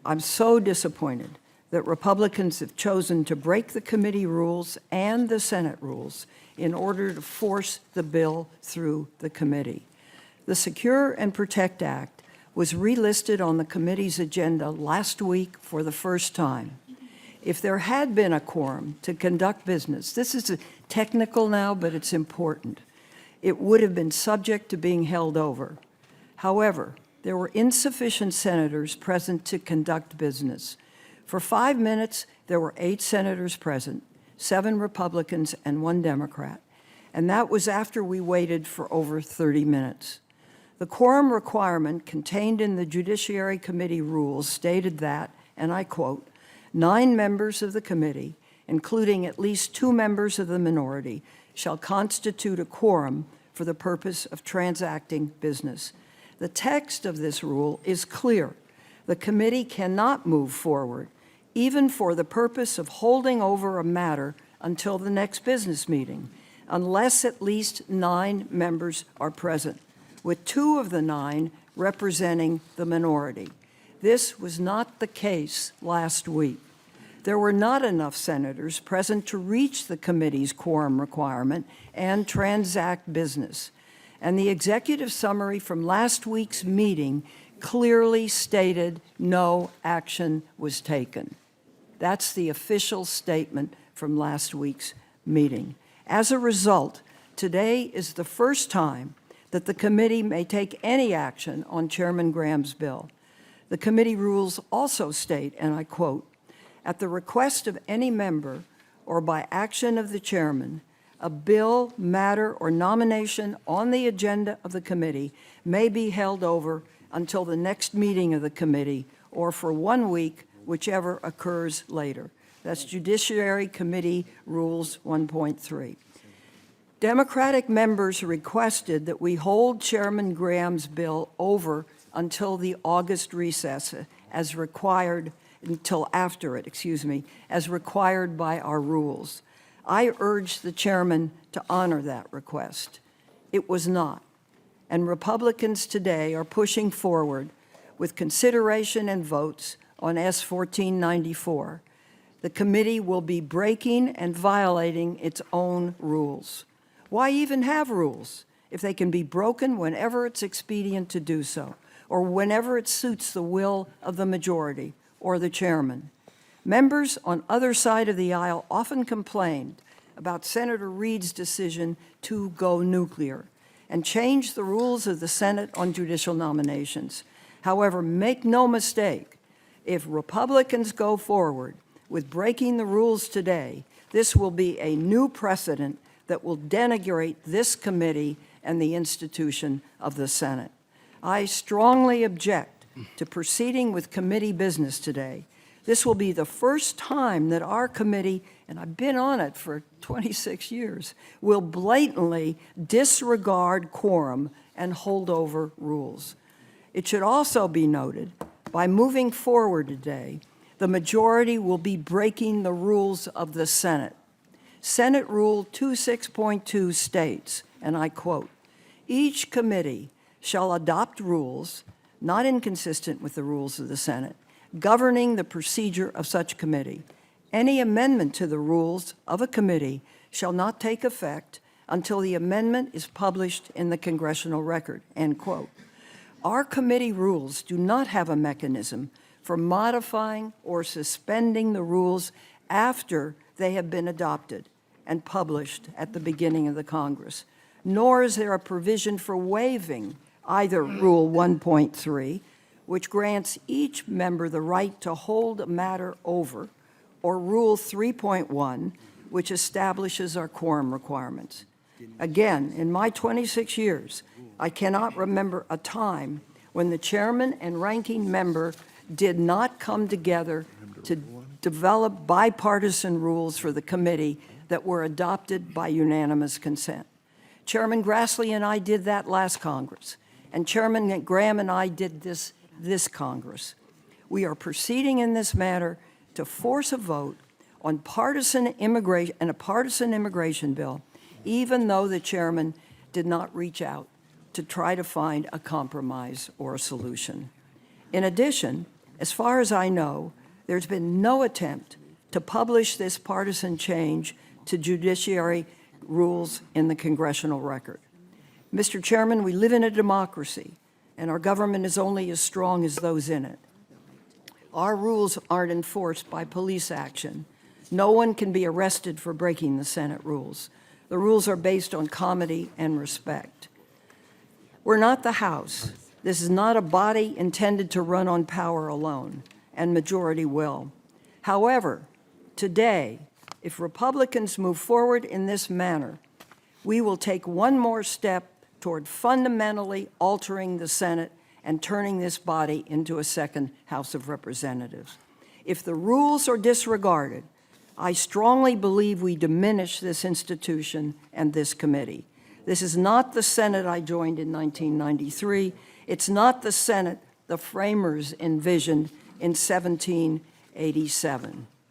I'm so disappointed that Republicans have chosen to break the committee rules and the Senate rules in order to force the bill through the committee. The Secure and Protect Act was relisted on the committee's agenda last week for the first time. If there had been a quorum to conduct business, this is technical now, but it's important, it would have been subject to being held over. However, there were insufficient senators present to conduct business. For 5 minutes, there were 8 senators present, 7 Republicans and 1 Democrat, and that was after we waited for over 30 minutes. The quorum requirement contained in the Judiciary Committee rules stated that, and I quote, 9 members of the committee, including at least 2 members of the minority, shall constitute a quorum for the purpose of transacting business. The text of this rule is clear. The committee cannot move forward, even for the purpose of holding over a matter until the next business meeting, unless at least 9 members are present, with 2 of the 9 representing the minority. This was not the case last week. There were not enough senators present to reach the committee's quorum requirement and transact business. And the executive summary from last week's meeting clearly stated no action was taken. That's the official statement from last week's meeting. As a result, today is the first time that the committee may take any action on Chairman Graham's bill. The committee rules also state, and I quote, "At the request of any member or by action of the chairman, a bill, matter, or nomination on the agenda of the committee may be held over until the next meeting of the committee or for 1 week, whichever occurs later." That's Judiciary Committee Rules 1.3. Democratic members requested that we hold Chairman Graham's bill over until the August recess as required, until after it, as required by our rules. I urged the chairman to honor that request. It was not. And Republicans today are pushing forward with consideration and votes on S 1494. The committee will be breaking and violating its own rules. Why even have rules if they can be broken whenever it's expedient to do so, or whenever it suits the will of the majority or the chairman? Members on either side of the aisle often complained about Senator Reid's decision to go nuclear and change the rules of the Senate on judicial nominations. However, make no mistake, if Republicans go forward with breaking the rules today, this will be a new precedent that will denigrate this committee and the institution of the Senate. I strongly object to proceeding with committee business today. This will be the first time that our committee, and I've been on it for 26 years, will blatantly disregard quorum and holdover rules. It should also be noted, by moving forward today, the majority will be breaking the rules of the Senate. Senate Rule 26.2 states, and I quote, "Each committee shall adopt rules not inconsistent with the rules of the Senate, governing the procedure of such committee. Any amendment to the rules of a committee shall not take effect until the amendment is published in the congressional record," end quote. Our committee rules do not have a mechanism for modifying or suspending the rules after they have been adopted and published at the beginning of the Congress, nor is there a provision for waiving either Rule 1.3, which grants each member the right to hold a matter over, or Rule 3.1, which establishes our quorum requirements. Again, in my 26 years, I cannot remember a time when the chairman and ranking member did not come together to develop bipartisan rules for the committee that were adopted by unanimous consent. Chairman Grassley and I did that last Congress, and Chairman Graham and I did this Congress. We are proceeding in this matter to force a vote on a partisan immigration bill, even though the chairman did not reach out to try to find a compromise or a solution. In addition, As far as I know, there's been no attempt to publish this partisan change to judiciary rules in the congressional record. Mr. Chairman, we live in a democracy, and our government is only as strong as those in it. Our rules aren't enforced by police action. No one can be arrested for breaking the Senate rules. The rules are based on comity and respect. We're not the House. This is not a body intended to run on power alone, and majority will. However, today, if Republicans move forward in this manner, we will take one more step toward fundamentally altering the Senate and turning this body into a second House of Representatives. If the rules are disregarded, I strongly believe we diminish this institution and this committee. This is not the Senate I joined in 1993. It's not the Senate the framers envisioned in 1787.